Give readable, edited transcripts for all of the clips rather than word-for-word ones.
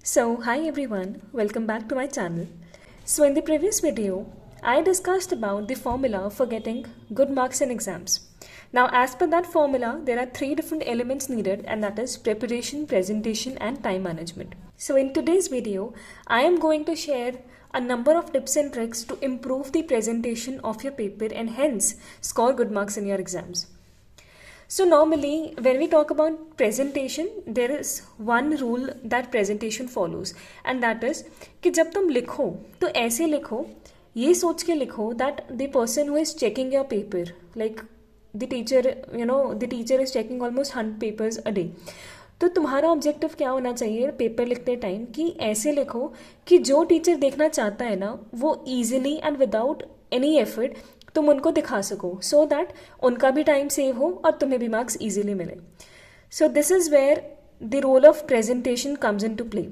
So, hi everyone, welcome back to my channel. So, in the previous video, I discussed about the formula for getting good marks in exams. Now, as per that formula, there are three different elements needed, and that is preparation, presentation, and time management. So, in today's video, I am going to share a number of tips and tricks to improve the presentation of your paper and hence score good marks in your exams. So normally when we talk about presentation, there is one rule that presentation follows and that is कि जब तुम लिखो तो ऐसे लिखो, ये सोच के लिखो that the person who is checking your paper, like the teacher, the teacher is checking almost 100 papers a day. तो तुम्हारा ऑब्जेक्टिव क्या होना चाहिए पेपर लिखते टाइम कि ऐसे लिखो कि जो टीचर देखना चाहता है ना वो easily and without any effort तुम उनको दिखा सको सो दैट उनका भी टाइम सेव हो और तुम्हें भी मार्क्स इजीली मिले. So this is where the role of presentation comes in to play.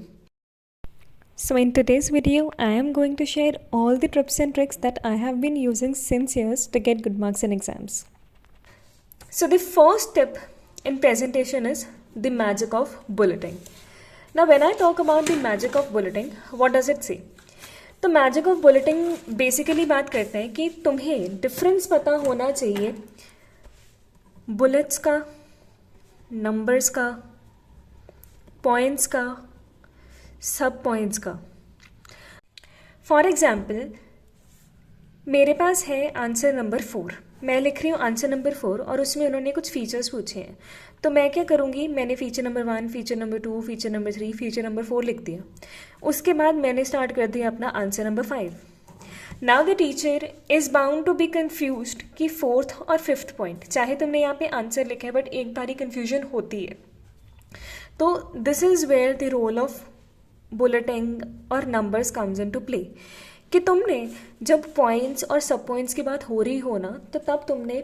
So in today's video, I am going to share all the tips and tricks that I have been using since years to get good marks in exams. So the first tip in presentation is the magic of bulleting. Now when I talk about the magic of bulleting, what does it say? तो magic of बुलेटिंग basically बात करते हैं कि तुम्हें difference पता होना चाहिए bullets का, नंबर्स का, पॉइंट्स का, सब पॉइंट्स का. फॉर एग्जाम्पल मेरे पास है आंसर नंबर 4. मैं लिख रही हूँ आंसर नंबर 4 और उसमें उन्होंने कुछ फीचर्स पूछे हैं. तो मैं क्या करूँगी, मैंने feature number 1, feature number 2, feature number 3, feature number 4 लिख दिया. उसके बाद मैंने स्टार्ट कर दिया अपना answer number 5. Now the teacher is bound to be confused कि 4th और 5th पॉइंट, चाहे तुमने यहाँ पे आंसर लिखा है बट एक बारी कन्फ्यूजन होती है. तो this is where the role of bulleting और numbers comes in to play कि तुमने जब पॉइंट्स और सब पॉइंट्स की बात हो रही हो ना तो तब तुमने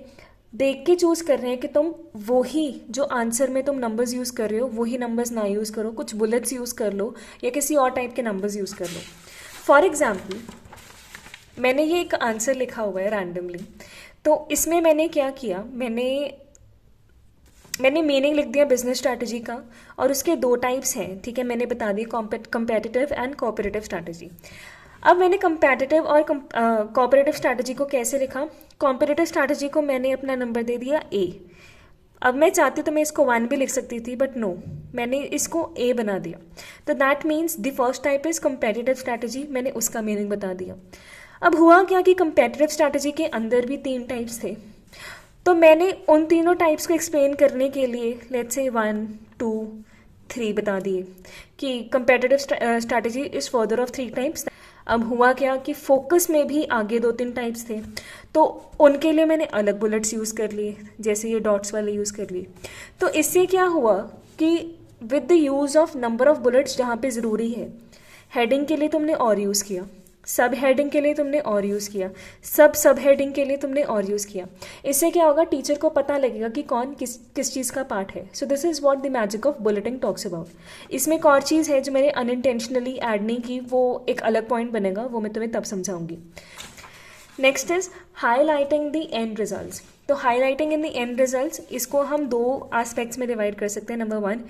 देख के चूज़ कर रहे हैं कि तुम वही जो आंसर में तुम नंबर्स यूज़ कर रहे हो वही नंबर्स ना यूज़ करो, कुछ बुलेट्स यूज़ कर लो या किसी और टाइप के नंबर्स यूज़ कर लो. फॉर एग्जाम्पल मैंने ये एक आंसर लिखा हुआ है रैंडमली. तो इसमें मैंने क्या किया, मैंने मीनिंग लिख दिया बिजनेस स्ट्रैटेजी का और उसके 2 टाइप्स हैं. ठीक है, मैंने बता दी कॉम्पेटिटिव एंड कोऑपरेटिव स्ट्रैटेजी. अब मैंने कंपेटिटिव और कोऑपरेटिव स्ट्रैटेजी को कैसे लिखा, कॉम्पिटिटिव स्ट्रैटेजी को मैंने अपना नंबर दे दिया A. अब मैं चाहती तो मैं इसको 1 भी लिख सकती थी बट नो, मैंने इसको A बना दिया. तो that means the first type is competitive strategy, मैंने उसका मीनिंग बता दिया. अब हुआ क्या कि कंपेटिटिव स्ट्रैटेजी के अंदर भी 3 टाइप्स थे. तो मैंने उन तीनों टाइप्स को एक्सप्लेन करने के लिए लेट्स से 1, 2, 3 बता दिए कि competitive strategy is further of 3 types. अब हुआ क्या कि फोकस में भी आगे 2-3 टाइप्स थे तो उनके लिए मैंने अलग बुलेट्स यूज़ कर लिए, जैसे ये डॉट्स वाले यूज़ कर लिए. तो इससे क्या हुआ कि with the use of number of bullets जहाँ पे ज़रूरी है, हेडिंग के लिए तुमने और यूज़ किया, सब हेडिंग के लिए तुमने और यूज़ किया, सब हेडिंग के लिए तुमने और यूज़ किया. इससे क्या होगा, टीचर को पता लगेगा कि कौन किस चीज़ का पार्ट है. So this is what the magic of bulleting talks about. इसमें एक और चीज़ है जो मैंने अनइंटेंशनली ऐड नहीं की, वो एक अलग पॉइंट बनेगा, वो मैं तुम्हें तब समझाऊंगी. Next is highlighting the end results. तो highlighting in the end results, इसको हम 2 एस्पेक्ट्स में डिवाइड कर सकते हैं. Number 1,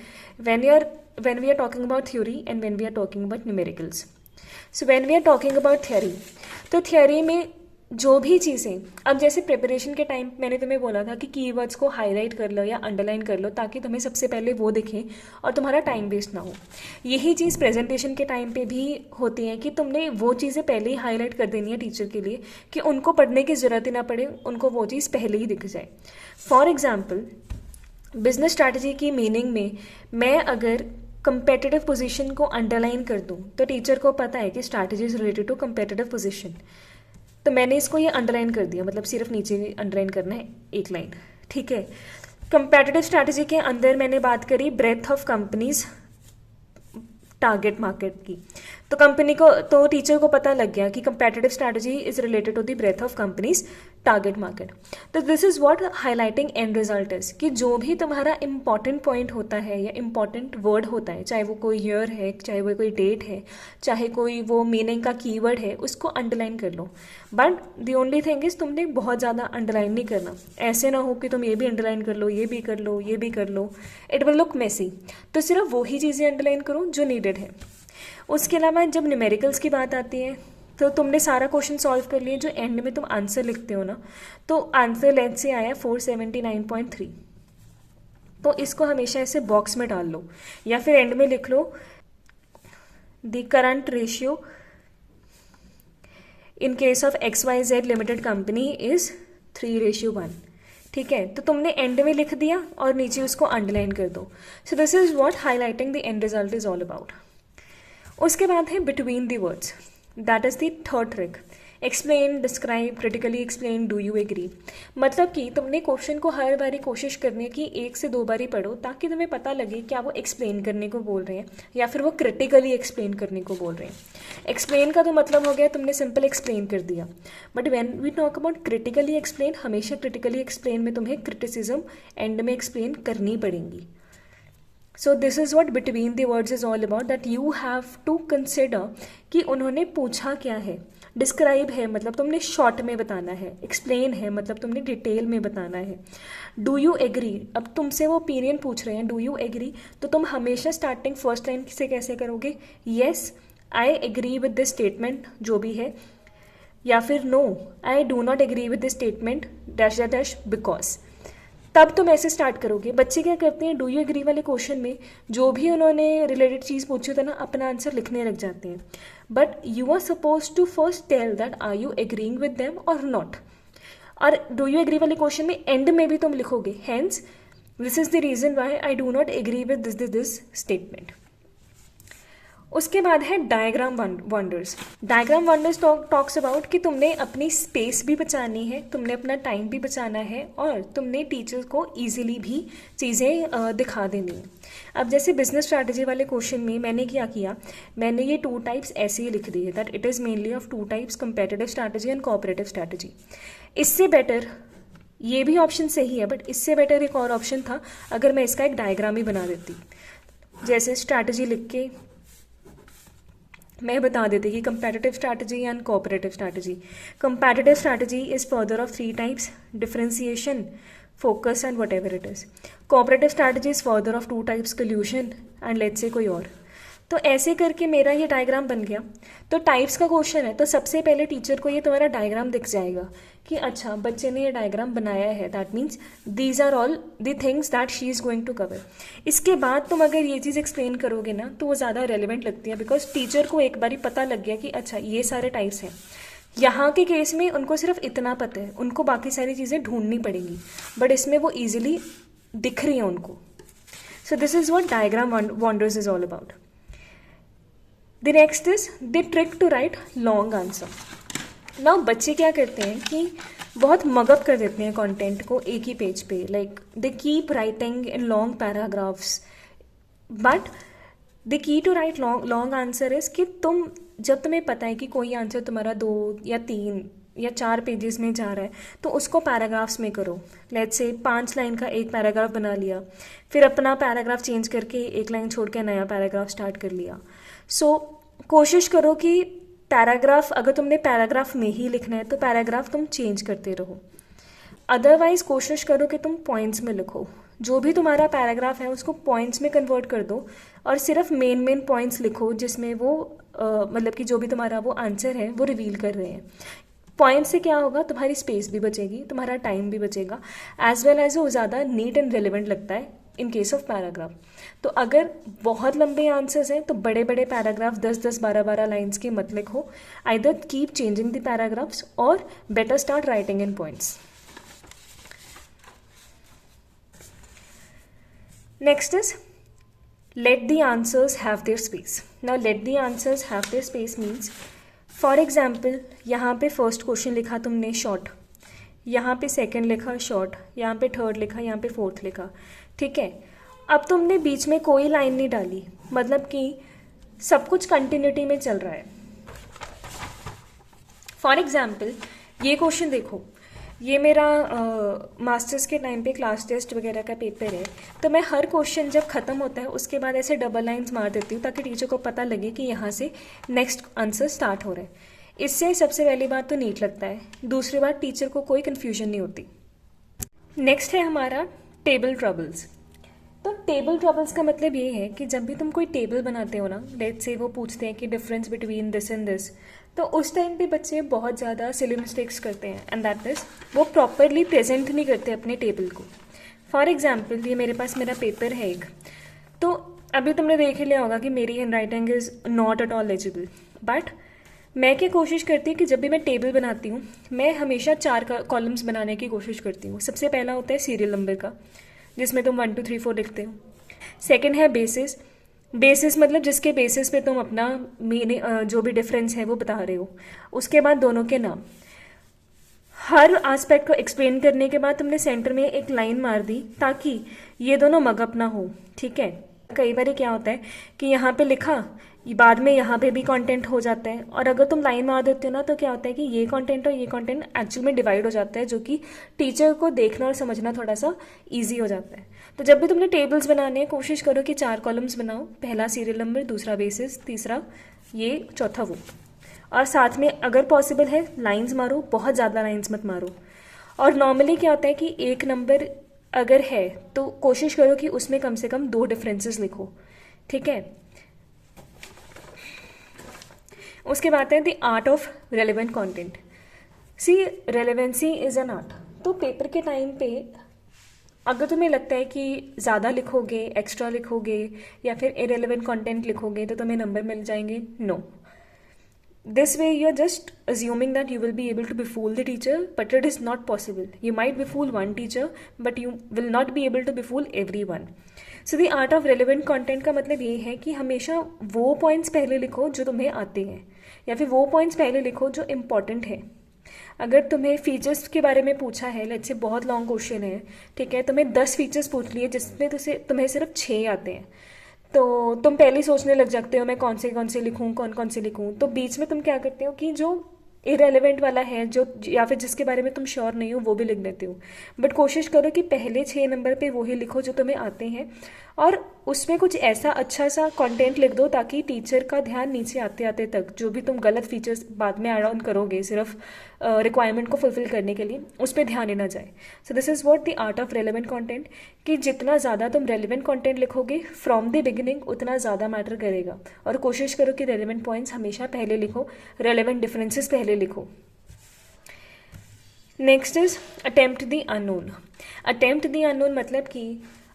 when we are talking about theory and when we are talking about numericals. So when we are talking about theory, तो theory में जो भी चीज़ें, अब जैसे प्रिपरेशन के टाइम मैंने तुम्हें बोला था कि कीवर्ड्स को हाईलाइट कर लो या अंडरलाइन कर लो ताकि तुम्हें सबसे पहले वो दिखे और तुम्हारा टाइम वेस्ट ना हो. यही चीज़ प्रेजेंटेशन के टाइम पे भी होती है कि तुमने वो चीज़ें पहले ही हाईलाइट कर देनी है टीचर के लिए कि उनको पढ़ने की ज़रूरत ही ना पड़े, उनको वो चीज़ पहले ही दिख जाए. फॉर एग्ज़ाम्पल बिजनेस स्ट्रैटेजी की मीनिंग में मैं अगर कंपेटिटिव पोजीशन को अंडरलाइन कर दूं तो टीचर को पता है कि strategy is related to competitive position. तो मैंने इसको ये अंडरलाइन कर दिया, मतलब सिर्फ नीचे अंडरलाइन करना है, एक लाइन. ठीक है, कंपेटिटिव स्ट्रैटेजी के अंदर मैंने बात करी breadth of companies target market की. तो कंपनी को, तो टीचर को पता लग गया कि competitive strategy is related to the breadth of companies target market. तो this is what highlighting end result is कि जो भी तुम्हारा इंपॉर्टेंट पॉइंट होता है या इंपॉर्टेंट वर्ड होता है, चाहे वो कोई ईयर है, चाहे वो कोई डेट है, चाहे कोई वो मीनिंग का कीवर्ड है, उसको अंडरलाइन कर लो. But the only thing is तुमने बहुत ज़्यादा अंडरलाइन नहीं करना. ऐसे ना हो कि तुम ये भी अंडरलाइन कर लो, ये भी कर लो, ये भी कर लो, इट विल लुक मेसी. तो सिर्फ वही चीज़ें अंडरलाइन करो जो नीडेड है. उसके अलावा जब न्यूमेरिकल्स की बात आती है तो तुमने सारा क्वेश्चन सॉल्व कर लिया, जो एंड में तुम आंसर लिखते हो ना, तो आंसर लेट से आया 479.3, तो इसको हमेशा ऐसे बॉक्स में डाल लो या फिर एंड में लिख लो the current ratio in case of XYZ limited company is 3:1। ठीक है, तो तुमने एंड में लिख दिया और नीचे उसको अंडरलाइन कर दो। So this is what highlighting the end result is all about. उसके बाद है between the words, that is the third trick. Explain, describe, critically explain, do you agree. मतलब कि तुमने क्वेश्चन को हर बारी कोशिश करनी है कि 1 से 2 बारी पढ़ो, ताकि तुम्हें पता लगे क्या वो एक्सप्लेन करने को बोल रहे हैं या फिर वो क्रिटिकली एक्सप्लेन करने को बोल रहे हैं। एक्सप्लेन का तो मतलब हो गया तुमने सिंपल एक्सप्लेन कर दिया, but when we talk about critically explain, हमेशा क्रिटिकली एक्सप्लेन में तुम्हें क्रिटिसिज्म एंड में एक्सप्लेन करनी पड़ेगी। So this is what between the words is all about, that you have to consider कि उन्होंने पूछा क्या है। डिस्क्राइब है मतलब तुमने शॉर्ट में बताना है, एक्सप्लेन है मतलब तुमने डिटेल में बताना है। डू यू एग्री, अब तुमसे वो ओपिनियन पूछ रहे हैं, डू यू एग्री, तो तुम हमेशा स्टार्टिंग फर्स्ट लाइन से कैसे करोगे, yes I agree with this statement जो भी है, या फिर no I do not agree with this statement dash dash because. तब तुम ऐसे स्टार्ट करोगे। बच्चे क्या करते हैं, डू यू एग्री वाले क्वेश्चन में जो भी उन्होंने रिलेटेड चीज़ पूछी होता है ना, अपना आंसर लिखने लग जाते हैं। But you are suppose to first tell that are you agreeing with them और नॉट। और डू यू एग्री वाले क्वेश्चन में एंड में भी तुम लिखोगे, hence this is the reason why I do not agree with this statement. उसके बाद है diagram wonders. Diagram wonders talks about कि तुमने अपनी स्पेस भी बचानी है, तुमने अपना टाइम भी बचाना है और तुमने टीचर को इजीली भी चीज़ें दिखा देनी है। अब जैसे बिजनेस स्ट्रैटेजी वाले क्वेश्चन में मैंने क्या किया, मैंने ये 2 टाइप्स ऐसे ही लिख दिए, that it is mainly of 2 types, competitive strategy and cooperative strategy. इससे बेटर, ये भी ऑप्शन सही है, बट इससे बेटर एक और ऑप्शन था अगर मैं इसका एक डायग्राम ही बना देती। जैसे स्ट्रैटेजी लिख के मैं बता देती कि competitive strategy and cooperative strategy. Competitive strategy is further of 3 types, differentiation, focus and what ever it is. Cooperative strategy is further of 2 types, solution and let's say कोई और। तो ऐसे करके मेरा ये डायग्राम बन गया। तो टाइप्स का क्वेश्चन है तो सबसे पहले टीचर को ये तुम्हारा डायग्राम दिख जाएगा कि अच्छा बच्चे ने ये डायग्राम बनाया है, that means these are all the things that she is going to cover. इसके बाद तुम अगर ये चीज़ एक्सप्लेन करोगे ना तो वो ज़्यादा रेलिवेंट लगती है, बिकॉज टीचर को एक बारी पता लग गया कि अच्छा ये सारे टाइप्स हैं। यहाँ के केस में उनको सिर्फ इतना पता है, उनको बाकी सारी चीज़ें ढूंढनी पड़ेंगी, बट इसमें वो ईजिली दिख रही है उनको। So this is what diagram wonders is all about. The next is the trick to write long answer. Now बच्चे क्या करते हैं कि बहुत मगअप कर देते हैं कंटेंट को एक ही पेज पे, like they keep writing in long paragraphs, but the key to write long answer is कि तुम जब तुम्हें पता है कि कोई आंसर तुम्हारा 2 या 3 या 4 पेजेस में जा रहा है तो उसको पैराग्राफ्स में करो। लेट्स से 5 लाइन का एक पैराग्राफ बना लिया, फिर अपना पैराग्राफ चेंज करके 1 लाइन छोड़ के नया पैराग्राफ स्टार्ट कर लिया। सो कोशिश करो कि पैराग्राफ, अगर तुमने पैराग्राफ में ही लिखना है तो पैराग्राफ तुम चेंज करते रहो, अदरवाइज कोशिश करो कि तुम पॉइंट्स में लिखो। जो भी तुम्हारा पैराग्राफ है उसको पॉइंट्स में कन्वर्ट कर दो और सिर्फ मेन पॉइंट्स लिखो जिसमें वो मतलब कि जो भी तुम्हारा वो आंसर है वो रिवील कर रहे हैं। पॉइंट से क्या होगा, तुम्हारी स्पेस भी बचेगी, तुम्हारा टाइम भी बचेगा, एज वेल एज वो ज़्यादा नीट एंड रेलिवेंट लगता है इन केस ऑफ पैराग्राफ। तो अगर बहुत लंबे आंसर्स हैं तो बड़े बड़े पैराग्राफ 10-10, 12-12 लाइन्स के मत लिखो, either keep changing the paragraphs और better start writing in points. Next is let the answers have their space. Now let the answers have their space means, for example, यहाँ पे फर्स्ट क्वेश्चन लिखा तुमने short, यहाँ पे second लिखा short, यहाँ पे थर्ड लिखा, यहाँ पे फोर्थ लिखा, ठीक है। अब तुमने बीच में कोई लाइन नहीं डाली, मतलब कि सब कुछ कंटिन्यूटी में चल रहा है। फॉर एग्जाम्पल ये क्वेश्चन देखो, ये मेरा मास्टर्स के टाइम पे क्लास टेस्ट वगैरह का पेपर है, तो मैं हर क्वेश्चन जब ख़त्म होता है उसके बाद ऐसे डबल लाइंस मार देती हूँ ताकि टीचर को पता लगे कि यहाँ से नेक्स्ट आंसर स्टार्ट हो रहा है। इससे सबसे पहली बात तो नीट लगता है, दूसरी बात टीचर को कोई कन्फ्यूजन नहीं होती। नेक्स्ट है हमारा टेबल ट्रबल्स। तो टेबल ट्रबल्स का मतलब ये है कि जब भी तुम कोई टेबल बनाते हो ना, लेट्स से वो पूछते हैं कि difference between this and this, तो उस टाइम पे बच्चे बहुत ज़्यादा सिली मिस्टेक्स करते हैं, एंड दैट इज़ वो प्रॉपरली प्रेजेंट नहीं करते अपने टेबल को। फॉर एग्जाम्पल, ये मेरे पास मेरा पेपर है एक, तो अभी तुमने देख ही लिया होगा कि मेरी hand writing is not at all legible, but मैं क्या कोशिश करती हूँ कि जब भी मैं टेबल बनाती हूँ, मैं हमेशा 4 कॉलम्स बनाने की कोशिश करती हूँ। सबसे पहला होता है सीरियल नंबर का, जिसमें तुम 1 2 3 4 लिखते हो। सेकंड है बेसिस। बेसिस मतलब जिसके बेसिस पे तुम अपना मीनिंग जो भी डिफरेंस है वो बता रहे हो। उसके बाद दोनों के नाम। हर एस्पेक्ट को एक्सप्लेन करने के बाद तुमने सेंटर में एक लाइन मार दी ताकि ये दोनों मगअप ना हो, ठीक है। कई बार क्या होता है कि यहाँ पे लिखा, बाद में यहाँ पे भी कंटेंट हो जाता है, और अगर तुम लाइन मार देते हो ना तो क्या होता है कि ये कंटेंट और ये कंटेंट एक्चुअल में डिवाइड हो जाता है, जो कि टीचर को देखना और समझना थोड़ा सा ईजी हो जाता है। तो जब भी तुमने टेबल्स बनाने हैं, कोशिश करो कि 4 कॉलम्स बनाओ, पहला सीरियल नंबर, दूसरा बेसिस, तीसरा ये, चौथा वो, और साथ में अगर पॉसिबल है लाइंस मारो, बहुत ज़्यादा लाइंस मत मारो। और नॉर्मली क्या होता है कि एक नंबर अगर है तो कोशिश करो कि उसमें कम से कम 2 डिफरेंसेस लिखो, ठीक है। उसके बाद है the art of relevant content. See, relevancy is an art. तो पेपर के टाइम पे अगर तुम्हें लगता है कि ज़्यादा लिखोगे, एक्स्ट्रा लिखोगे या फिर इरेलीवेंट कंटेंट लिखोगे तो तुम्हें नंबर मिल जाएंगे, no. This way you are just assuming that you will be able to befool the teacher, but it is not possible. You might befool one teacher, but you will not be able to befool everyone. So the art of relevant content का मतलब ये है कि हमेशा वो points पहले लिखो जो तुम्हें आते हैं, या फिर वो पॉइंट्स पहले लिखो जो इम्पॉर्टेंट है। अगर तुम्हें फीचर्स के बारे में पूछा है, लेट्स से बहुत लॉन्ग क्वेश्चन है, ठीक है, तुम्हें 10 फीचर्स पूछ लिए जिसमें तुम्हें सिर्फ 6 आते हैं, तो तुम पहले ही सोचने लग जाते हो मैं कौन से लिखूं, कौन से लिखूं। तो बीच में तुम क्या करते हो कि जो इरेलीवेंट वाला है, जो या फिर जिसके बारे में तुम श्योर नहीं हो, वो भी लिख देते हो। बट कोशिश करो कि पहले 6 नंबर पे वही लिखो जो तुम्हें आते हैं, और उसमें कुछ ऐसा अच्छा सा कंटेंट लिख दो ताकि टीचर का ध्यान नीचे आते आते तक जो भी तुम गलत फीचर्स बाद में ऐड ऑन करोगे सिर्फ रिक्वायरमेंट को फुलफिल करने के लिए, उस पर ध्यान ही ना जाए। सो this is what the art of relevant content, कि जितना ज़्यादा तुम रेलिवेंट कंटेंट लिखोगे फ्रॉम द बिगिनिंग उतना ज़्यादा मैटर करेगा। और कोशिश करो कि रेलिवेंट पॉइंट्स हमेशा पहले लिखो, रेलिवेंट डिफरेंसेस पहले लिखो। Next is attempt the unknown. Attempt the unknown मतलब कि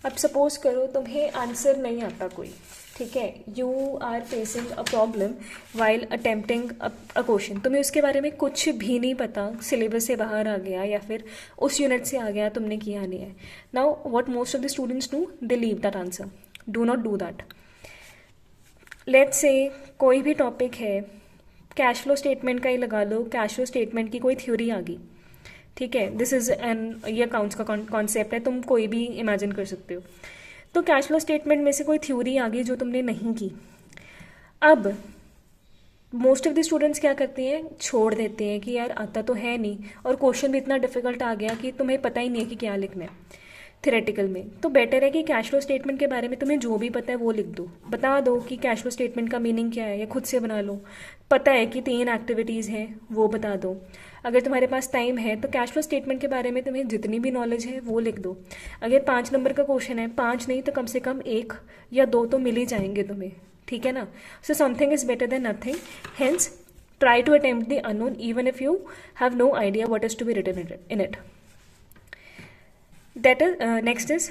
अब सपोज करो तुम्हें आंसर नहीं आता कोई, ठीक है, you are facing a problem while attempting a question, तुम्हें उसके बारे में कुछ भी नहीं पता, सिलेबस से बाहर आ गया या फिर उस यूनिट से आ गया, तुमने किया नहीं है। Now what most of the students do, they leave that answer. Do not do that. Let's say कोई भी टॉपिक है, कैश फ्लो स्टेटमेंट का ही लगा लो, कैश फ्लो स्टेटमेंट की कोई थ्योरी आ गई, ठीक है, दिस इज़ एन, ये अकाउंट्स का कॉन्सेप्ट है, तुम कोई भी इमेजिन कर सकते हो। तो कैश फ्लो स्टेटमेंट में से कोई थ्योरी आ गई जो तुमने नहीं की। अब मोस्ट ऑफ द स्टूडेंट्स क्या करते हैं, छोड़ देते हैं कि यार आता तो है नहीं, और क्वेश्चन भी इतना डिफिकल्ट आ गया कि तुम्हें पता ही नहीं है कि क्या लिखना है थ्योरेटिकल में। तो बेटर है कि कैश फ्लो स्टेटमेंट के बारे में तुम्हें जो भी पता है वो लिख दो, बता दो कि कैश फ्लो स्टेटमेंट का मीनिंग क्या है, या खुद से बना लो। पता है कि 3 एक्टिविटीज़ हैं, वो बता दो। अगर तुम्हारे पास टाइम है तो कैश फ्लो स्टेटमेंट के बारे में तुम्हें जितनी भी नॉलेज है वो लिख दो। अगर 5 नंबर का क्वेश्चन है, 5 नहीं तो कम से कम 1 या 2 तो मिल ही जाएंगे तुम्हें, ठीक है ना। So something is better than nothing, hence try to attempt the unknown even if you have no idea what is to be written in it. That is next is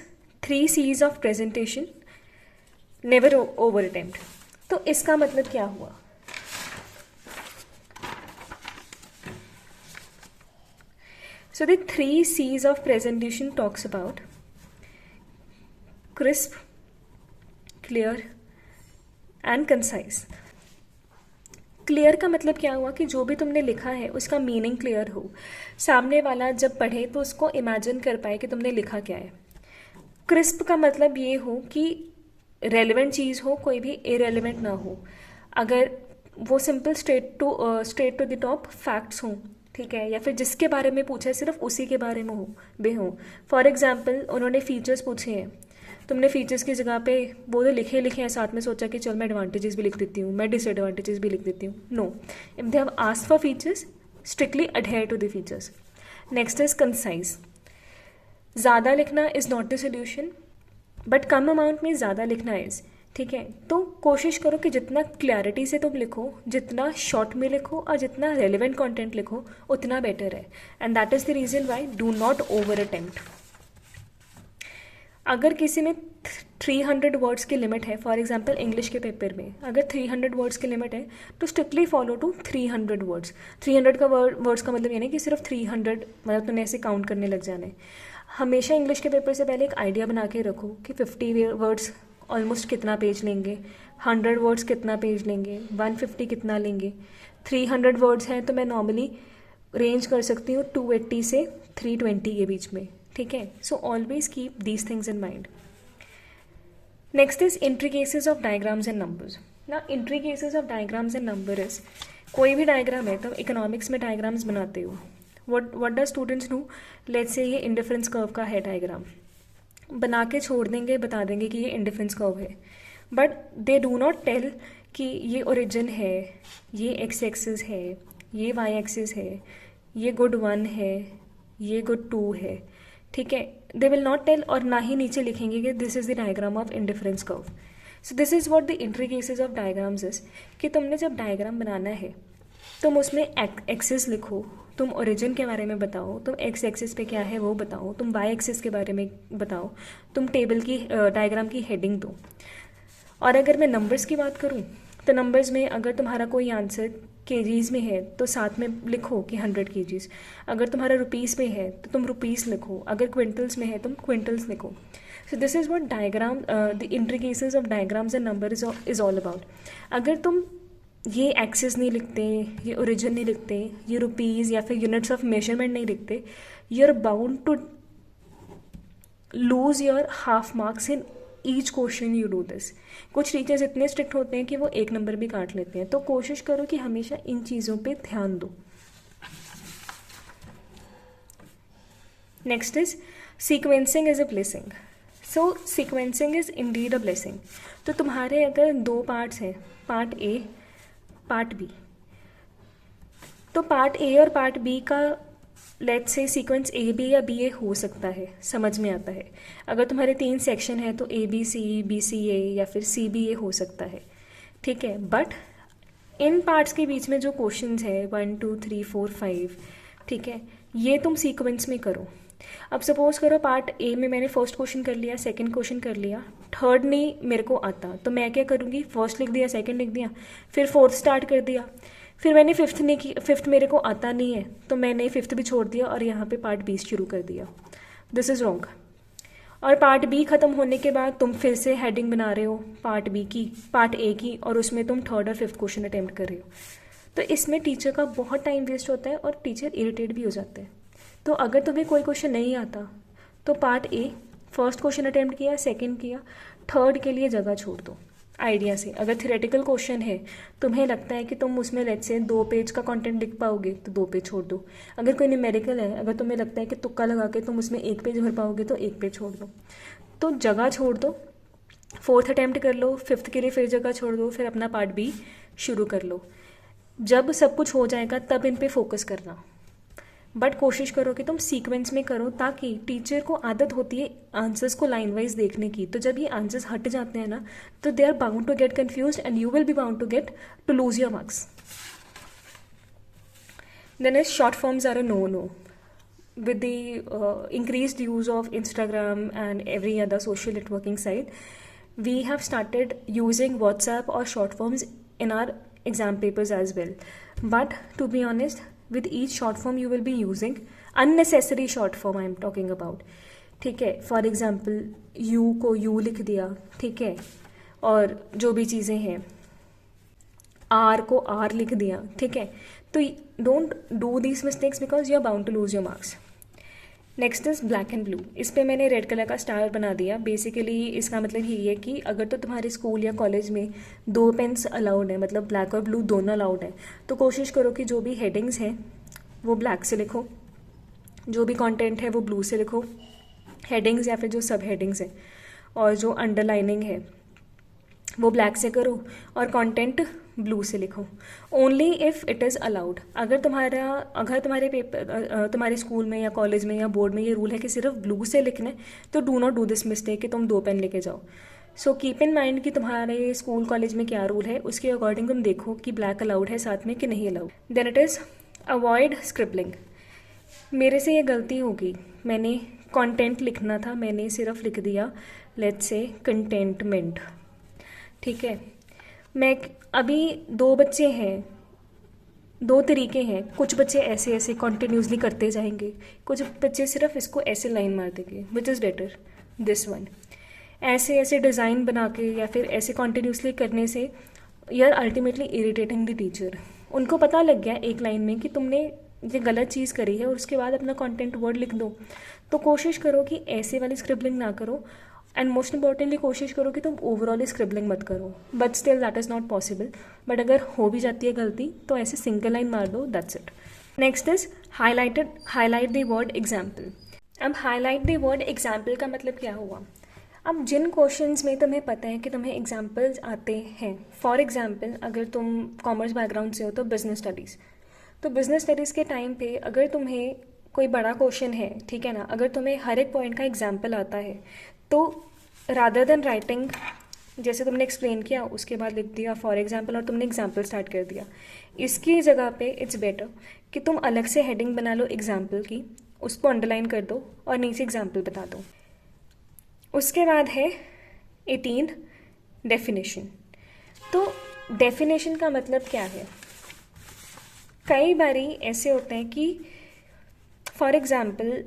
3 C's of presentation, never over attempt। तो इसका मतलब क्या हुआ, so the 3 C's of presentation talks about crisp, clear and concise। Clear का मतलब क्या हुआ कि जो भी तुमने लिखा है उसका मीनिंग क्लियर हो, सामने वाला जब पढ़े तो उसको इमेजिन कर पाए कि तुमने लिखा क्या है। क्रिस्प का मतलब ये हो कि रेलेवेंट चीज़ हो, कोई भी इरेलीवेंट ना हो। अगर वो simple straight to the top facts हों, ठीक है, या फिर जिसके बारे में पूछा है सिर्फ उसी के बारे में हो। फॉर एग्जाम्पल उन्होंने फीचर्स पूछे हैं, तुमने फीचर्स की जगह पे वो तो लिखे हैं, साथ में सोचा कि चल मैं एडवांटेजेस भी लिख देती हूँ, मैं डिसएडवांटेजेस भी लिख देती हूँ। No, if they have asked for features, strictly adhere to the features. Next is concise. ज़्यादा लिखना is not the solution, but कम अमाउंट में ज़्यादा लिखना है। ठीक है, तो कोशिश करो कि जितना क्लैरिटी से तुम लिखो, जितना शॉर्ट में लिखो और जितना रेलिवेंट कंटेंट लिखो उतना बेटर है। And that is the reason why do not over attempt. अगर किसी में 300 वर्ड्स की लिमिट है, फॉर एग्जांपल इंग्लिश के पेपर में अगर 300 वर्ड्स की लिमिट है तो स्ट्रिक्टली फॉलो टू 300 वर्ड्स। 300 का वर्ड्स का मतलब ये नहीं कि सिर्फ 300 मतलब तुमने ऐसे काउंट करने लग जाना है। हमेशा इंग्लिश के पेपर से पहले एक आइडिया बना के रखो कि 50 वर्ड्स ऑलमोस्ट कितना पेज लेंगे, 100 वर्ड्स कितना पेज लेंगे, 150 कितना लेंगे। 300 वर्ड्स हैं तो मैं नॉर्मली रेंज कर सकती हूँ 280 से 320 के बीच में। ठीक है, so always keep these things in mind. Next is intricacies of diagrams and numbers. ना intricacies of diagrams and number is, कोई भी डायग्राम है तो इकोनॉमिक्स में डायग्राम्स बनाते हो, what does students do, let's say ये इंडिफरेंस कर्व का है डायग्राम, बना के छोड़ देंगे, बता देंगे कि ये इंडिफरेंस कर्व है, but they do not tell कि ये ओरिजिन है, ये एक्स एक्सिस है, ये वाई एक्सिस है, ये गुड 1 है, ये गुड 2 है। ठीक है, दे विल नॉट टेल, और ना ही नीचे लिखेंगे कि this is the diagram of indifference curve. So this is what the intricacies of diagrams is, कि तुमने जब डायग्राम बनाना है तुम उसमें एक्सिस लिखो, तुम ओरिजिन के बारे में बताओ, तुम एक्स एक्सिस पे क्या है वो बताओ, तुम वाई एक्सिस के बारे में बताओ, तुम टेबल की डायग्राम की हेडिंग दो। और अगर मैं नंबर्स की बात करूँ तो नंबर्स में अगर तुम्हारा कोई आंसर केजीज़ में है तो साथ में लिखो कि 100 केजीज़, अगर तुम्हारा रुपीज़ में है तो तुम रुपीज़ लिखो, अगर क्विंटल्स में है तुम क्विंटल्स लिखो। So this is what diagram the intricacies of diagrams and number is all about. अगर तुम ये एक्सिस नहीं लिखते, ये ओरिजिन नहीं लिखते, ये रुपीज़ या फिर यूनिट्स ऑफ मेजरमेंट नहीं लिखते, you are bound to lose your half marks in each question you do this. कुछ टीचर्स इतने स्ट्रिक्ट होते हैं कि वो 1 नंबर भी काट लेते हैं, तो कोशिश करो कि हमेशा इन चीज़ों पे ध्यान दो। Next is sequencing is a blessing. So sequencing is indeed a blessing. तो तुम्हारे अगर 2 पार्ट्स हैं, पार्ट ए पार्ट बी, तो पार्ट ए और पार्ट बी का let's say sequence A B या बी ए हो सकता है, समझ में आता है। अगर तुम्हारे 3 सेक्शन है तो ए बी सी ए या फिर सी बी ए हो सकता है। ठीक है, बट इन पार्ट्स के बीच में जो क्वेश्चंस है 1 2 3 4 5, ठीक है, ये तुम सीक्वेंस में करो। अब सपोज करो पार्ट ए में मैंने फर्स्ट क्वेश्चन कर लिया, सेकंड क्वेश्चन कर लिया, थर्ड नहीं मेरे को आता, तो मैं क्या करूँगी, फर्स्ट लिख दिया, सेकंड लिख दिया, फिर फोर्थ स्टार्ट कर दिया, फिर मैंने फिफ्थ नहीं की, फिफ्थ मेरे को आता नहीं है तो मैंने फिफ्थ भी छोड़ दिया और यहाँ पे पार्ट बी शुरू कर दिया। This is wrong. और पार्ट बी ख़त्म होने के बाद तुम फिर से हेडिंग बना रहे हो पार्ट बी की, पार्ट ए की, और उसमें तुम थर्ड और फिफ्थ क्वेश्चन अटैम्प्ट कर रहे हो, तो इसमें टीचर का बहुत टाइम वेस्ट होता है और टीचर इरिटेट भी हो जाते हैं। तो अगर तुम्हें कोई क्वेश्चन नहीं आता तो पार्ट ए फर्स्ट क्वेश्चन अटैम्प्ट किया, सेकेंड किया, थर्ड के लिए जगह छोड़ दो आइडिया से। अगर थ्योरेटिकल क्वेश्चन है, तुम्हें लगता है कि तुम उसमें लेट्स से 2 पेज का कंटेंट लिख पाओगे तो 2 पेज छोड़ दो। अगर कोई न्यूमेरिकल है, अगर तुम्हें लगता है कि तुक्का लगा के तुम उसमें 1 पेज भर पाओगे तो 1 पेज छोड़ दो। तो जगह छोड़ दो, फोर्थ अटैम्प्ट कर लो, फिफ्थ के लिए फिर जगह छोड़ दो, फिर अपना पार्ट बी शुरू कर लो। जब सब कुछ हो जाएगा तब इन पे फोकस करना, बट कोशिश करो कि तुम सीक्वेंस में करो, ताकि टीचर को आदत होती है आंसर्स को लाइन वाइज देखने की। तो जब ये आंसर्स हट जाते हैं ना, तो they are bound to get confused and you will be bound to get to lose your marks. Then is short forms are a no with the increased use of Instagram and every other social networking site, we have started using WhatsApp or short forms in our exam papers as well. But to be honest, with each short form you will be using unnecessary short form I am talking about. ठीक है, for example you को you लिख दिया, ठीक है, और जो भी चीज़ें हैं, आर को आर लिख दिया, ठीक है। तो don't do these mistakes because you are bound to lose your marks. Next is black and blue. इस पर मैंने रेड कलर का स्टार बना दिया। बेसिकली इसका मतलब यही है कि अगर तो तुम्हारे स्कूल या कॉलेज में 2 पेन्स अलाउड है, मतलब ब्लैक और ब्लू दोनों अलाउड है, तो कोशिश करो कि जो भी हेडिंग्स हैं वो ब्लैक से लिखो, जो भी कंटेंट है वो ब्लू से लिखो, हेडिंग्स या फिर जो सब हेडिंग्स हैं, और जो अंडरलाइनिंग है वो ब्लैक से करो और कंटेंट ब्लू से लिखो। Only if it is allowed. अगर तुम्हारे पेपर तुम्हारे स्कूल में या कॉलेज में या बोर्ड में ये रूल है कि सिर्फ ब्लू से लिखना है, तो do not do this mistake कि तुम 2 पेन लेके जाओ। सो कीप इन माइंड कि तुम्हारे स्कूल कॉलेज में क्या रूल है, उसके अकॉर्डिंग तुम देखो कि ब्लैक अलाउड है साथ में कि नहीं allowed. Then it is avoid scribbling. मेरे से ये गलती होगी, मैंने कंटेंट लिखना था, मैंने सिर्फ लिख दिया लेट्स से कंटेंटमेंट। ठीक है, मैं अभी 2 बच्चे हैं, 2 तरीके हैं। कुछ बच्चे ऐसे ऐसे कॉन्टिन्यूसली करते जाएंगे, कुछ बच्चे सिर्फ इसको ऐसे लाइन मार देंगे, which is better this one. ऐसे ऐसे डिज़ाइन बना के या फिर ऐसे कॉन्टिन्यूसली करने से you are ultimately irritating the teacher. उनको पता लग गया एक लाइन में कि तुमने ये गलत चीज़ करी है और उसके बाद अपना कंटेंट वर्ड लिख दो। तो कोशिश करो कि ऐसे वाली स्क्रिबलिंग ना करो, एंड मोस्ट इंपॉर्टेंटली कोशिश करो कि तुम ओवरऑल स्क्रिबलिंग मत करो। But still that is not possible. But अगर हो भी जाती है गलती तो ऐसे सिंगल लाइन मार दो, that's it. Next is highlight the word example. अब हाईलाइट द वर्ड एग्जाम्पल का मतलब क्या हुआ? अब जिन क्वेश्चंस में तुम्हें पता है कि तुम्हें एग्जाम्पल्स आते हैं, फॉर एग्जाम्पल अगर तुम कॉमर्स बैकग्राउंड से हो तो बिजनेस स्टडीज़, तो बिजनेस स्टडीज़ के टाइम पे अगर तुम्हें कोई बड़ा क्वेश्चन है, ठीक है ना, अगर तुम्हें हर एक पॉइंट का एग्जाम्पल आता है, तो रादर देन राइटिंग जैसे तुमने एक्सप्लेन किया उसके बाद लिख दिया फॉर एग्जाम्पल और तुमने एग्जाम्पल स्टार्ट कर दिया, इसकी जगह पे इट्स बेटर कि तुम अलग से हेडिंग बना लो एग्जाम्पल की, उसको अंडरलाइन कर दो और नीचे एग्जाम्पल बता दो। उसके बाद है 18 डेफिनेशन। तो डेफिनेशन का मतलब क्या है? कई बारी ऐसे होते हैं कि फॉर एग्ज़ाम्पल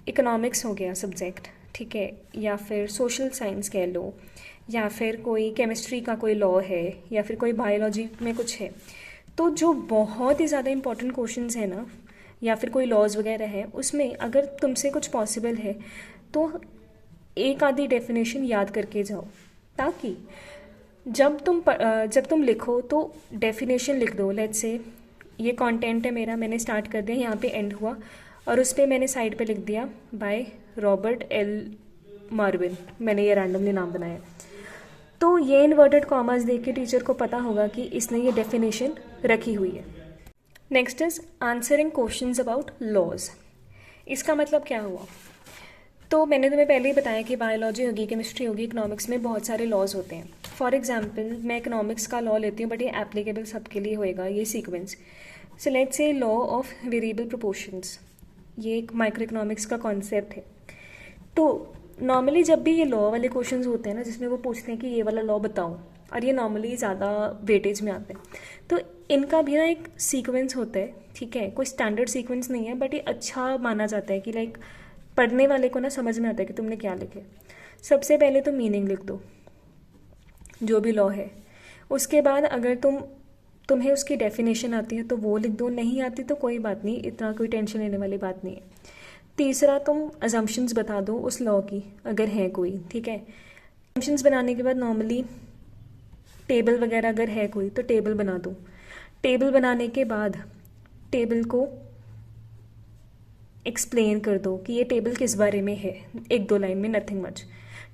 इकोनॉमिक्स हो गया सब्जेक्ट, ठीक है, या फिर सोशल साइंस कह लो, या फिर कोई केमिस्ट्री का कोई लॉ है, या फिर कोई बायोलॉजी में कुछ है, तो जो बहुत ही ज़्यादा इंपॉर्टेंट क्वेश्चंस है ना, या फिर कोई लॉज वगैरह है, उसमें अगर तुमसे कुछ पॉसिबल है तो एक आधी डेफिनेशन याद करके जाओ, ताकि जब तुम लिखो तो डेफिनेशन लिख दो। लेट्स से ये कंटेंट है मेरा, मैंने स्टार्ट कर दिया, यहाँ पे एंड हुआ और उस पर मैंने साइड पे लिख दिया बाय रॉबर्ट एल मार्विन, मैंने ये रैंडमली नाम बनाया। तो ये इन्वर्टेड कॉमर्स देख के टीचर को पता होगा कि इसने ये डेफिनेशन रखी हुई है। Next is answering questions about laws. इसका मतलब क्या हुआ? तो मैंने तुम्हें पहले ही बताया कि बायोलॉजी होगी, केमिस्ट्री होगी, इकोनॉमिक्स में बहुत सारे लॉज होते हैं। फॉर एग्जांपल मैं इकोनॉमिक्स का लॉ लेती हूँ, बट ये एप्लीकेबल सबके लिए होएगा, ये sequence. So let's say law of variable proportions, ये एक माइक्रो इकोनॉमिक्स का कॉन्सेप्ट है। तो नॉर्मली जब भी ये लॉ वाले क्वेश्चंस होते हैं ना, जिसमें वो पूछते हैं कि ये वाला लॉ बताओ, और ये नॉर्मली ज़्यादा वेटेज में आते हैं, तो इनका भी ना एक सीक्वेंस होता है, ठीक है, कोई स्टैंडर्ड सीक्वेंस नहीं है, बट ये अच्छा माना जाता है कि लाइक पढ़ने वाले को ना समझ में आता है कि तुमने क्या लिखे। सबसे पहले तो मीनिंग लिख दो जो भी लॉ है, उसके बाद अगर तुम्हें उसकी डेफिनेशन आती है तो वो लिख दो, नहीं आती तो कोई बात नहीं, इतना कोई टेंशन लेने वाली बात नहीं है। तीसरा, तुम अजम्पशंस बता दो उस लॉ की अगर है कोई, ठीक है। अजम्पशंस बनाने के बाद नॉर्मली टेबल वगैरह अगर है कोई तो टेबल बना दो। टेबल बनाने के बाद टेबल को एक्सप्लेन कर दो कि ये टेबल किस बारे में है, 1-2 लाइन में, नथिंग मच।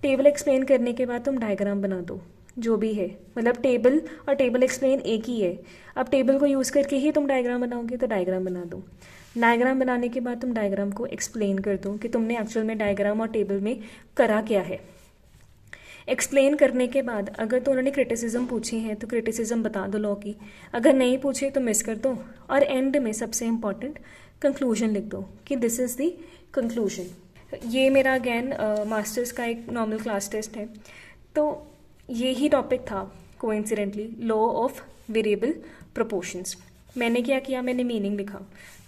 टेबल एक्सप्लेन करने के बाद तुम डायग्राम बना दो जो भी है, मतलब टेबल और टेबल एक्सप्लेन एक ही है। अब टेबल को यूज़ करके ही तुम डायग्राम बनाओगे तो डायग्राम बना दो। डायग्राम बनाने के बाद तुम डायग्राम को एक्सप्लेन कर दो कि तुमने एक्चुअल में डायग्राम और टेबल में करा क्या है। एक्सप्लेन करने के बाद अगर तो उन्होंने क्रिटिसिज्म पूछी है तो क्रिटिसिज्म बता दो लॉ की, अगर नहीं पूछे तो मिस कर दो, और एंड में सबसे इम्पॉर्टेंट कंक्लूजन लिख दो कि दिस इज़ द कंक्लूजन। ये मेरा अगेन मास्टर्स का एक नॉर्मल क्लास टेस्ट है, तो ये ही टॉपिक था coincidentally, law of variable proportions. मैंने क्या किया, मैंने मीनिंग लिखा,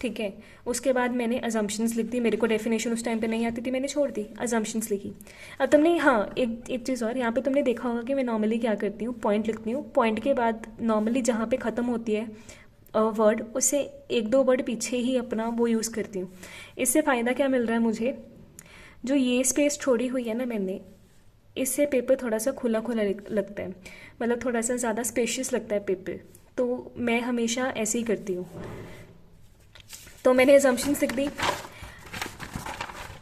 ठीक है, उसके बाद मैंने अजम्पशंस लिख दी। मेरे को डेफिनेशन उस टाइम पे नहीं आती थी, मैंने छोड़ दी, अजम्पशंस लिखी। अब तुमने, हाँ, एक चीज़ और, यहाँ पे तुमने देखा होगा कि मैं नॉर्मली क्या करती हूँ, पॉइंट लिखती हूँ, पॉइंट के बाद नॉर्मली जहाँ पे ख़त्म होती है वर्ड, उससे 1-2 वर्ड पीछे ही अपना वो यूज़ करती हूँ। इससे फ़ायदा क्या मिल रहा है मुझे, जो ये स्पेस छोड़ी हुई है ना मैंने, इससे पेपर थोड़ा सा खुला खुला लगता है, मतलब थोड़ा सा ज़्यादा स्पेशियस लगता है पेपर, तो मैं हमेशा ऐसे ही करती हूँ। तो मैंने अजम्पशंस लिख दी।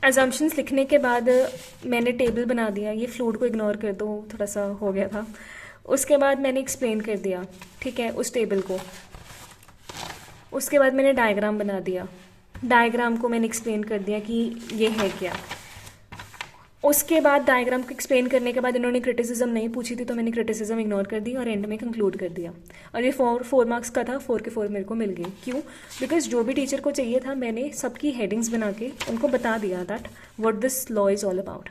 अजम्पशंस लिखने के बाद मैंने टेबल बना दिया, ये फ्लूट को इग्नोर कर दो, थोड़ा सा हो गया था। उसके बाद मैंने एक्सप्लेन कर दिया, ठीक है, उस टेबल को। उसके बाद मैंने डायग्राम बना दिया, डायग्राम को मैंने एक्सप्लेन कर दिया कि ये है क्या। उसके बाद डायग्राम को एक्सप्लेन करने के बाद इन्होंने क्रिटिसिज्म नहीं पूछी थी, तो मैंने क्रिटिसिज्म इग्नोर कर दी और एंड में कंक्लूड कर दिया। और ये 4 मार्क्स का था, 4 के 4 मेरे को मिल गए। क्यों? बिकॉज जो भी टीचर को चाहिए था मैंने सबकी हेडिंग्स बना के उनको बता दिया that what this law is all about.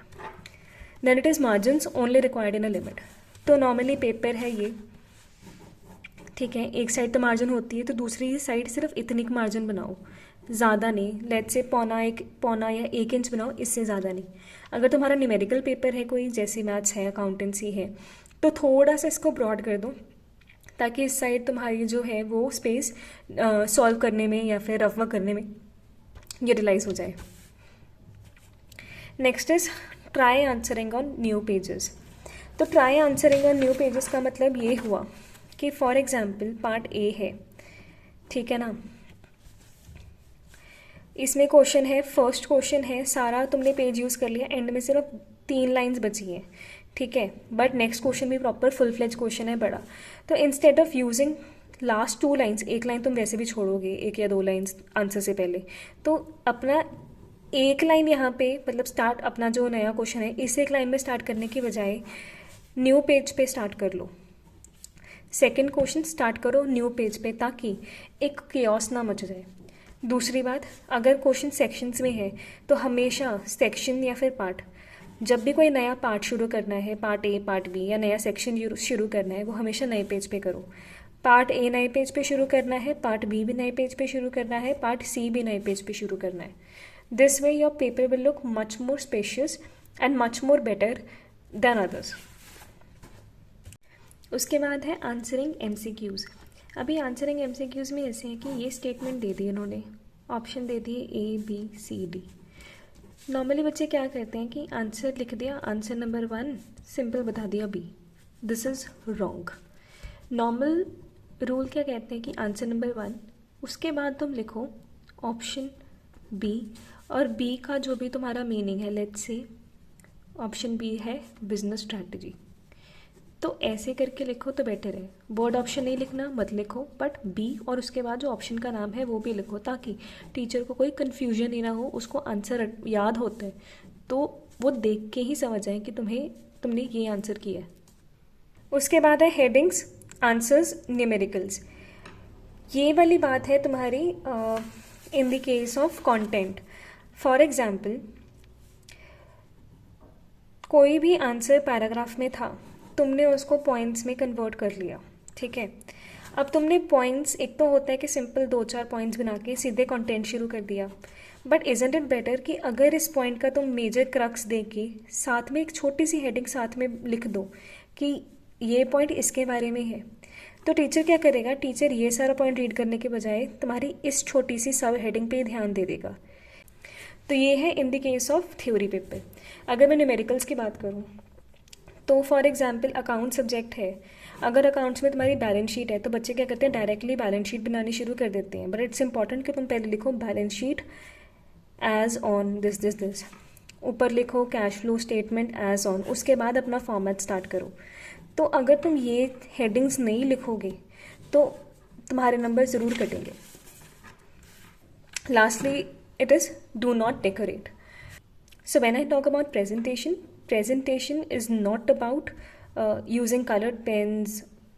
Then it is margins only required in a limit. तो नॉर्मली पेपर है ये, ठीक है, एक साइड तो मार्जिन होती है, तो दूसरी साइड सिर्फ इतनी की मार्जिन बनाओ, ज़्यादा नहीं। लेट्स से पौना या 1 इंच बनाओ, इससे ज़्यादा नहीं। अगर तुम्हारा न्यूमेरिकल पेपर है कोई, जैसे मैथ्स है, अकाउंटेंसी है, तो थोड़ा सा इसको ब्रॉड कर दो, ताकि इस साइड तुम्हारी जो है वो स्पेस सॉल्व करने में या फिर रफ वर्क करने में यूटिलाइज हो जाए। Next is try answering on new pages. तो try answering on new pages का मतलब ये हुआ कि फॉर एग्जाम्पल पार्ट ए है, ठीक है ना, इसमें क्वेश्चन है, फर्स्ट क्वेश्चन है, सारा तुमने पेज यूज़ कर लिया, एंड में सिर्फ 3 लाइन्स बची हैं, ठीक है, बट नेक्स्ट क्वेश्चन भी प्रॉपर फुल फ्लेज क्वेश्चन है, बड़ा। तो instead of using last 2 lines, 1 line तुम वैसे भी छोड़ोगे, 1 या 2 लाइन्स आंसर से पहले, तो अपना 1 लाइन यहाँ पे मतलब स्टार्ट, अपना जो नया क्वेश्चन है इस 1 लाइन में स्टार्ट करने की बजाय न्यू पेज पे स्टार्ट कर लो। सेकेंड क्वेश्चन स्टार्ट करो न्यू पेज पे, ताकि एक केओस ना मच जाए। दूसरी बात, अगर क्वेश्चन सेक्शंस में है तो हमेशा सेक्शन या फिर पार्ट, जब भी कोई नया पार्ट शुरू करना है, पार्ट ए, पार्ट बी या नया सेक्शन शुरू करना है, वो हमेशा नए पेज पे करो। पार्ट ए नए पेज पे शुरू करना है, पार्ट बी भी नए पेज पे शुरू करना है, पार्ट सी भी नए पेज पे शुरू करना है। This way your paper will look much more spacious and much more better than others. उसके बाद है आंसरिंग एमसीक्यूज़। अभी आंसरिंग एमसीक्यूज़ में ऐसे है कि ये स्टेटमेंट दे दी इन्होंने, ऑप्शन दे दिए A B C D. Normally बच्चे क्या करते हैं कि आंसर लिख दिया, आंसर नंबर 1 सिंपल बता दिया B. This is wrong. Normal rule क्या कहते हैं कि आंसर नंबर 1, उसके बाद तुम लिखो ऑप्शन बी, और बी का जो भी तुम्हारा मीनिंग है, लेट्स से ऑप्शन बी है बिजनेस स्ट्रैटेजी, तो ऐसे करके लिखो तो बेटर है। बोर्ड ऑप्शन नहीं लिखना, मत लिखो, बट बी और उसके बाद जो ऑप्शन का नाम है वो भी लिखो, ताकि टीचर को कोई कन्फ्यूजन ही ना हो, उसको आंसर याद होता है तो वो देख के ही समझ जाए कि तुमने ये आंसर किया है। उसके बाद है हेडिंग्स, आंसर्स, न्यूमेरिकल्स। ये वाली बात है तुम्हारी in the case of content. For example, कोई भी आंसर पैराग्राफ में था, तुमने उसको पॉइंट्स में कन्वर्ट कर लिया, ठीक है। अब तुमने पॉइंट्स, एक तो होता है कि सिंपल 2-4 पॉइंट्स बना के सीधे कंटेंट शुरू कर दिया, बट इजंट इट बेटर कि अगर इस पॉइंट का तुम मेजर क्रक्स दे के साथ में एक छोटी सी हेडिंग साथ में लिख दो कि ये पॉइंट इसके बारे में है, तो टीचर क्या करेगा, टीचर ये सारा पॉइंट रीड करने के बजाय तुम्हारी इस छोटी सी सब हेडिंग पे ध्यान दे देगा। तो ये है in the case of theory paper. अगर मैं न्यूमेरिकल्स की बात करूँ तो फॉर एग्जाम्पल अकाउंट सब्जेक्ट है, अगर अकाउंट्स में तुम्हारी बैलेंस शीट है तो बच्चे क्या करते हैं, डायरेक्टली बैलेंस शीट बनानी शुरू कर देते हैं। बट इट्स इंपॉर्टेंट कि तुम पहले लिखो balance sheet as on this, ऊपर लिखो cash flow statement as on, उसके बाद अपना फॉर्मेट स्टार्ट करो। तो अगर तुम ये हेडिंग्स नहीं लिखोगे तो तुम्हारे नंबर ज़रूर कटेंगे। Lastly it is do not decorate. So when I talk about presentation is not about using colored pens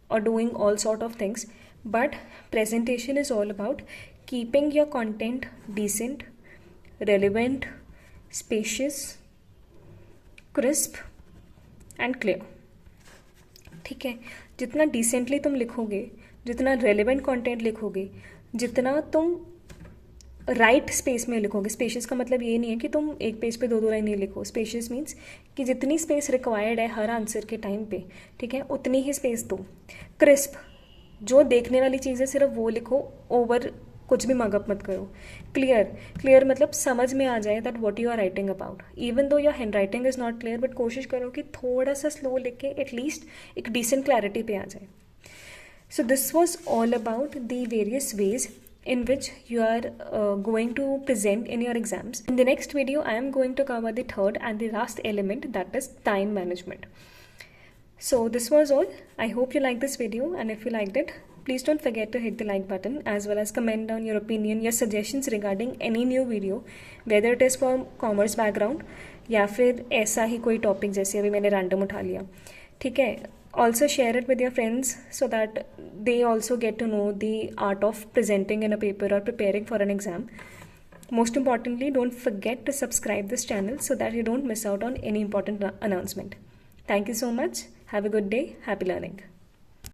or doing all sort of things, but presentation is all about keeping your content decent, relevant, spacious, crisp and clear. ठीक है, जितना decently तुम लिखोगे, जितना relevant content लिखोगे, जितना तुम right space में लिखोगे। स्पेशियस का मतलब ये नहीं है कि तुम एक पेज पे 2-2 लाइन नहीं लिखो। स्पेशियस मीन्स कि जितनी स्पेस रिक्वायर्ड है हर आंसर के टाइम पे, ठीक है, उतनी ही स्पेस दो। क्रिस्प, जो देखने वाली चीज़ें सिर्फ वो लिखो, ओवर कुछ भी मगअप मत करो। क्लियर मतलब समझ में आ जाए that what you are writing about. Even though your handwriting is not clear, but कोशिश करो कि थोड़ा सा स्लो लिख के एटलीस्ट एक डिसेंट क्लैरिटी पे आ जाए। So this was all about the various ways in which you are going to present in your exams. In the next video, I am going to cover the third and the last element, that is time management. So this was all. I hope you liked this video, and if you liked it, please don't forget to hit the like button as well as comment down your opinion, your suggestions regarding any new video, whether it is from commerce background या फिर ऐसा ही कोई topic जैसे अभी मैंने random उठा लिया, ठीक है. Also share it with your friends so that they also get to know the art of presenting in a paper or preparing for an exam. Most importantly, don't forget to subscribe this channel so that you don't miss out on any important announcement. Thank you so much. Have a good day. Happy learning.